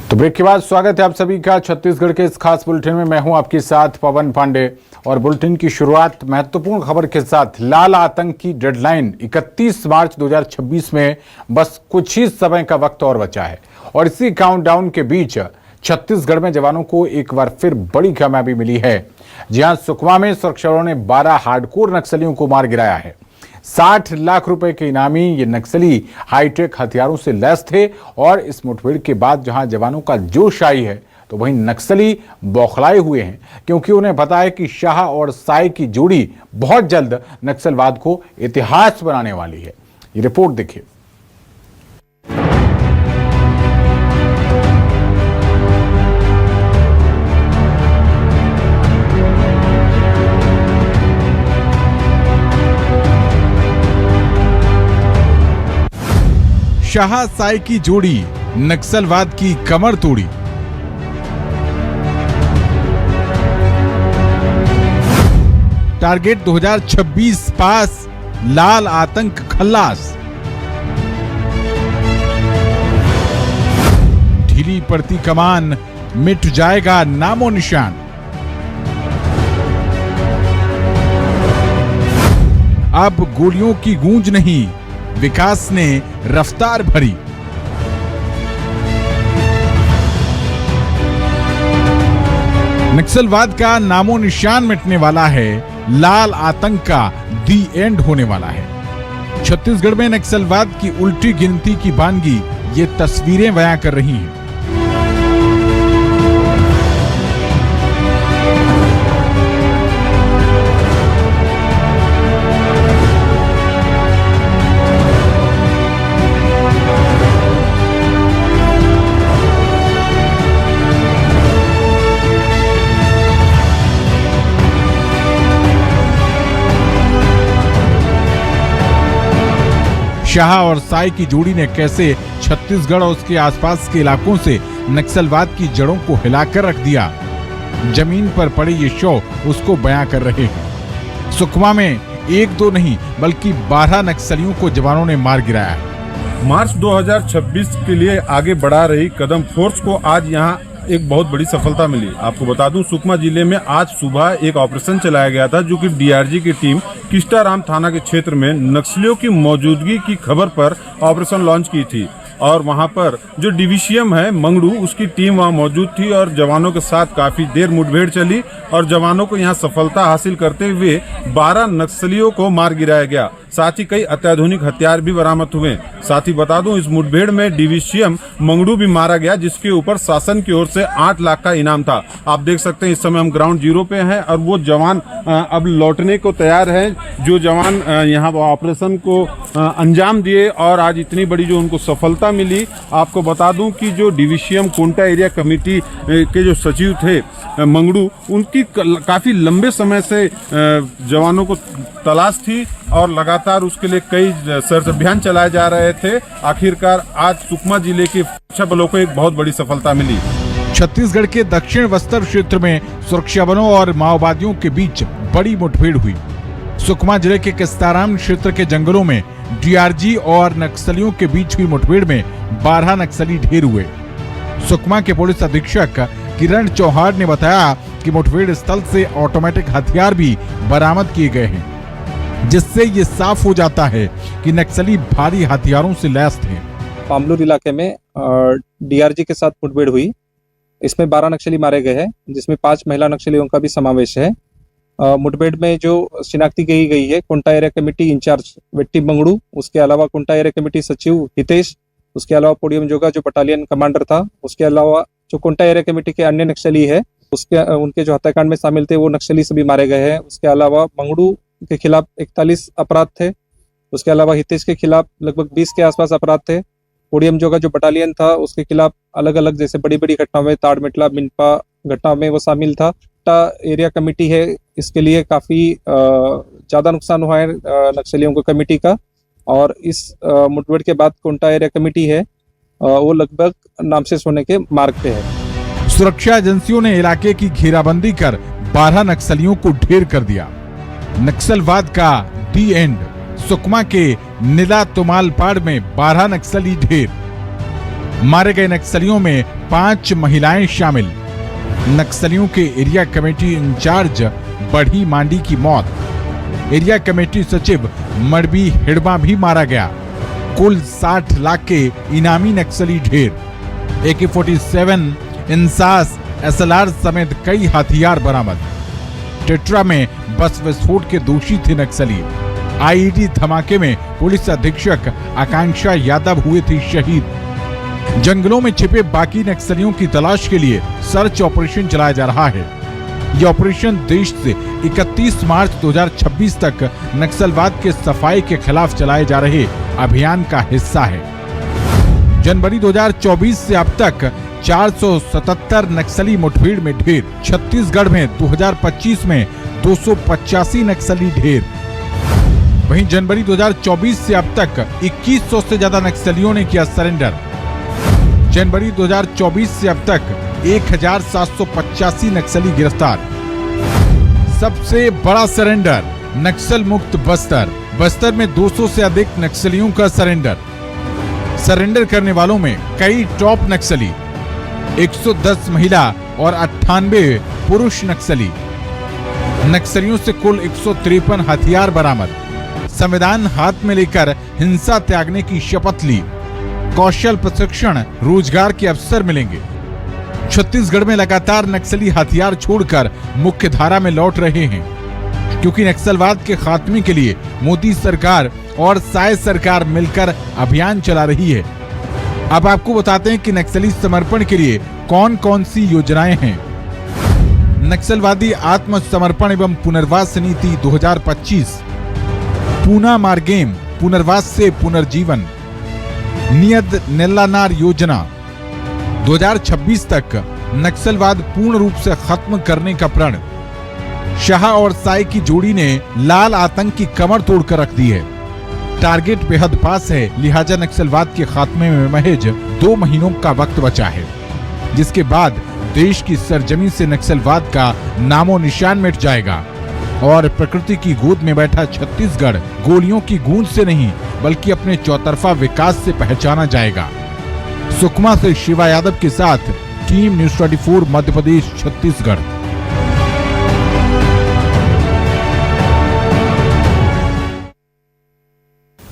तो ब्रेक के बाद स्वागत है आप सभी का छत्तीसगढ़ के इस खास बुलेटिन में। मैं हूं आपके साथ पवन पांडे और बुलेटिन की शुरुआत महत्वपूर्ण खबर के साथ। लाल आतंक की डेडलाइन 31 मार्च 2026 में बस कुछ ही समय का वक्त और बचा है और इसी काउंटडाउन के बीच छत्तीसगढ़ में जवानों को एक बार फिर बड़ी कामयाबी मिली है। जहां सुकमा में सुरक्षा बलों ने 12 हार्डकोर नक्सलियों को मार गिराया है। 60 लाख रुपए के इनामी ये नक्सली हाईटेक हथियारों से लैस थे और इस मुठभेड़ के बाद जहां जवानों का जोश आई है तो वहीं नक्सली बौखलाए हुए हैं, क्योंकि उन्हें पता है कि शाह और साई की जोड़ी बहुत जल्द नक्सलवाद को इतिहास बनाने वाली है। ये रिपोर्ट देखिए। शाह साई की जोड़ी नक्सलवाद की कमर तोड़ी। टारगेट 2026 पास, लाल आतंक खल्लास। ढीली पड़ती कमान, मिट जाएगा नामो निशान। अब गोलियों की गूंज नहीं, विकास ने रफ्तार भरी। नक्सलवाद का नामो निशान मिटने वाला है, लाल आतंक का दी एंड होने वाला है। छत्तीसगढ़ में नक्सलवाद की उल्टी गिनती की बानगी ये तस्वीरें बयां कर रही हैं। शाह और साई की जोड़ी ने कैसे छत्तीसगढ़ और उसके आसपास के इलाकों से नक्सलवाद की जड़ों को हिलाकर रख दिया। जमीन पर पड़े ये शव उसको बयां कर रहे हैं। सुकमा में एक दो नहीं बल्कि 12 नक्सलियों को जवानों ने मार गिराया है। मार्च 2026 के लिए आगे बढ़ा रही कदम फोर्स को आज यहां एक बहुत बड़ी सफलता मिली। आपको बता दूं, सुकमा जिले में आज सुबह एक ऑपरेशन चलाया गया था, जो कि डीआरजी की टीम किस्टाराम थाना के क्षेत्र में नक्सलियों की मौजूदगी की खबर पर ऑपरेशन लॉन्च की थी। और वहां पर जो डिविशियम है मंगड़ू, उसकी टीम वहां मौजूद थी और जवानों के साथ काफी देर मुठभेड़ चली और जवानों को यहां सफलता हासिल करते हुए 12 नक्सलियों को मार गिराया गया। साथ ही कई अत्याधुनिक हथियार भी बरामद हुए। साथ ही बता दूं, इस मुठभेड़ में डिविशियम मंगड़ू भी मारा गया, जिसके ऊपर शासन की ओर से 8 लाख का इनाम था। आप देख सकते हैं इस समय हम ग्राउंड जीरो पे हैं और वो जवान अब लौटने को तैयार हैं। जो जवान यहाँ ऑपरेशन को अंजाम दिए और आज इतनी बड़ी जो उनको सफलता मिली। आपको बता दूं कि जो डिविशियम कोंटा एरिया कमेटी के जो सचिव थे मंगड़ू, उनकी काफी लंबे समय से जवानों को तलाश थी और लगातार उसके लिए कई सर्च अभियान चलाए जा रहे थे। आखिरकार आज सुकमा जिले के सुरक्षा बलों को एक बहुत बड़ी सफलता मिली। छत्तीसगढ़ के दक्षिण बस्तर क्षेत्र में सुरक्षा बलों और माओवादियों के बीच बड़ी मुठभेड़ हुई। सुकमा जिले के किस्टाराम क्षेत्र के जंगलों में डीआरजी और नक्सलियों के बीच हुई मुठभेड़ में 12 नक्सली ढेर हुए। सुकमा के पुलिस अधीक्षक किरण चौहान ने बताया कि मुठभेड़ स्थल से ऑटोमेटिक हथियार भी बरामद किए गए हैं, जिससे ये साफ हो जाता है कि नक्सली भारी हथियारों से लैस थे। पामलूर इलाके में डीआरजी के साथ मुठभेड़ हुई। इसमें 12 नक्सली मारे गए हैं, जिसमें 5 महिला नक्सलियों का भी समावेश है। मुठभेड़ में जो शिनाख्ती की गई है, Konta area committee in charge Vetti Mangdu, उसके अलावा कोंटा एरिया कमेटी सचिव हितेश, उसके अलावा पोडियम जोगा जो बटालियन कमांडर था, उसके अलावा जो कोंटा एरिया कमेटी के अन्य नक्सली है उनके जो हत्याकांड में शामिल थे वो नक्सली सभी मारे गए हैं। उसके अलावा मंगड़ू के खिलाफ 41 अपराध थे। उसके अलावा हितेश के खिलाफ लगभग 20 के आसपास अपराध थे। पोडियम जोगा जो बटालियन था उसके खिलाफ अलग अलग जैसे बड़ी बड़ी घटनाओं में ताड़मेटला मिनपा घटना में वो शामिल था। एरिया कमेटी है, इसके लिए काफी ज्यादा नुकसान हुआ है नक्सलियों को कमेटी का। और इस मुठभेड़ के बाद कोंटा एरिया कमेटी है वो लगभग नामशेष होने के मार्ग पे है। सुरक्षा एजेंसियों ने इलाके की घेराबंदी कर 12 नक्सलियों को ढेर कर दिया। नक्सलवाद का दी एंड। सुकमा के नीला तुमालपाड़ में 12 नक्सली ढेर। मारे गए नक्सलियों में 5 महिलाएं शामिल। नक्सलियों के एरिया कमेटी इंचार्ज बढ़ी मांडी की मौत। एरिया कमेटी सचिव मड़बी हिड़बा भी मारा गया। कुल 60 लाख के इनामी नक्सली ढेर। AK-47, इंसास, SLR समेत कई हथियार बरामद। टेट्रा में बस विस्फोट के दोषी थे नक्सली। IED धमाके में पुलिस अधीक्षक आकांक्षा यादव हुए थे शहीद। जंगलों में छिपे बाकी नक्सलियों की तलाश के लिए सर्च ऑपरेशन चलाया जा रहा है। यह ऑपरेशन देश से 31 मार्च 2026 तक नक्सलवाद के सफाई के खिलाफ चलाए जा रहे अभियान का हिस्सा है। जनवरी 2024 से अब तक 477 नक्सली मुठभेड़ में ढेर। छत्तीसगढ़ में 2025 में 285 नक्सली ढेर। वहीं जनवरी 2024 से अब तक 2100 से ज्यादा नक्सलियों ने किया सरेंडर। जनवरी 2024 से अब तक 1785 नक्सली गिरफ्तार। सबसे बड़ा सरेंडर नक्सल मुक्त बस्तर। बस्तर में 200 से अधिक नक्सलियों का सरेंडर। सरेंडर करने वालों में कई टॉप नक्सली, 110 महिला और 98 पुरुष नक्सली। नक्सलियों से कुल 153 हथियार बरामद। संविधान हाथ में लेकर हिंसा त्यागने की शपथ ली। कौशल प्रशिक्षण, रोजगार के अवसर मिलेंगे। छत्तीसगढ़ में लगातार नक्सली हथियार छोड़कर मुख्य धारा में लौट रहे हैं, क्योंकि नक्सलवाद के खात्मे के लिए मोदी सरकार और साय सरकार मिलकर अभियान चला रही है। अब आपको बताते हैं कि नक्सली समर्पण के लिए कौन कौन सी योजनाएं हैं। नक्सलवादी आत्मसमर्पण एवं पुनर्वास नीति 2025, पूना मार्गेम, पुनर्वास से पुनर्जीवन, नियत नेल्लानार योजना। 2026 तक नक्सलवाद पूर्ण रूप से खत्म करने का प्रण। शाह और साय की जोड़ी ने लाल आतंक की कमर तोड़कर रख दी है। टारगेट बेहद पास है, लिहाजा नक्सलवाद के खात्मे में महज 2 महीनों का वक्त बचा है, जिसके बाद देश की सरजमीन से नक्सलवाद का नामो निशान मिट जाएगा और प्रकृति की गोद में बैठा छत्तीसगढ़ गोलियों की गूंज से नहीं बल्कि अपने चौतरफा विकास से पहचाना जाएगा। सुकमा से शिवा यादव के साथ टीम न्यूज़ 24 मध्य प्रदेश छत्तीसगढ़।